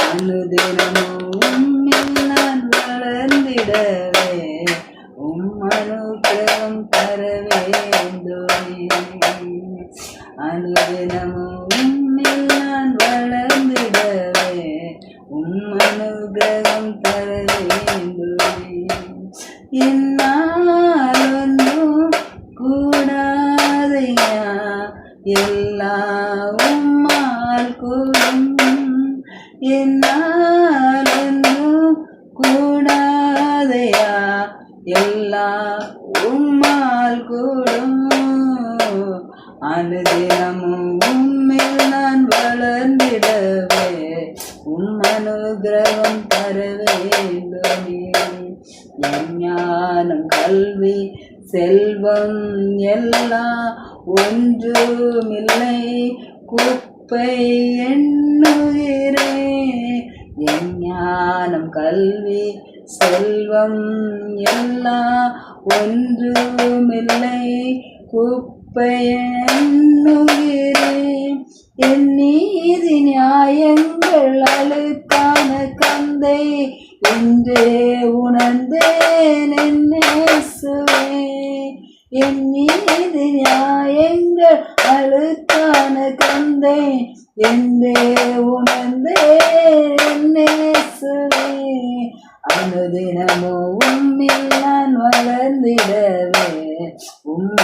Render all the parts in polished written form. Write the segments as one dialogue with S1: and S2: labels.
S1: அனுதினமும் நான் வளர்ந்திடவே அனுகிரகம் தர வேண்டுமே. அனுதினமும் நான் வளர்ந்திடவே அனுகிரகம் தர வேண்டுமே. என்னால் ஒன்றும் கூடாதையா, எல்லாம் உம்மால் கூடும். என்னால் ஒன்றும் கூடாதையா, எல்லாம் உம்மால் கூடும். அனுதினமும் உம்மில் நான் வளர்ந்திடவே அனுகிரகம் தர வேண்டுமே. ஞானம் கல்வி செல்வம் எல்லாம் ஒன்றுமில்லை, குப்பை எண்ணுகிறேன். ஞானம் கல்வி செல்வம் எல்லாம் ஒன்றுமில்லை, குப்பை எண்ணுகிறேன். என் நீதி நியாயங்கள் அழுக்கான கந்தை என்றே உணர்ந்தேன் என்னேசுவே. என் நீதி நியாயங்கள் அழுக்கான கந்தை என்றே உணர்ந்தேன் என்னேசுவே. அனுதினமும் உம்மில் நான் வளர்ந்திடவே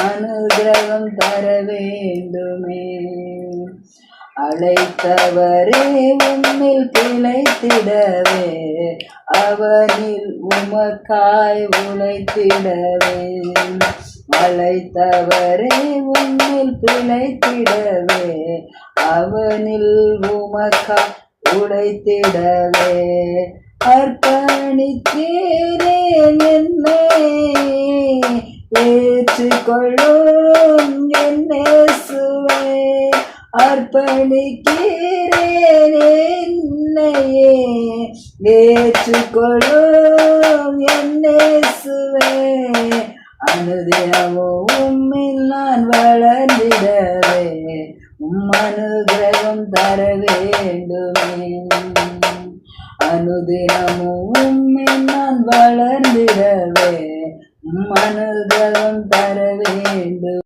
S1: அனுகிரகம் தர வேண்டுமே. அழைத்தவரே உம்மில் பிழைத்திடவே அவனில் உமக்காய் உழைத்திடவே. அழைத்தவரே உம்மில் பிழைத்திடவே அவனில் உமக்காய் உழைத்திடவே. அர்ப்பணிக்கிறேன் என்னை ஏற்றுக்கொள்ளும் என்னேசுவே. அர்ப்பணிக்கிறேன் என்னையே ஏற்றுக்கொள்ளும் என்னேசுவே. அனுதினமும் உம்மில் நான் வளர்ந்திடவே அனுகிரகம் தர வேண்டுமே. அனுதினமும் உம்மில் நான் வளர்ந்திடவே அனுகிரகம் தர வேண்டும்.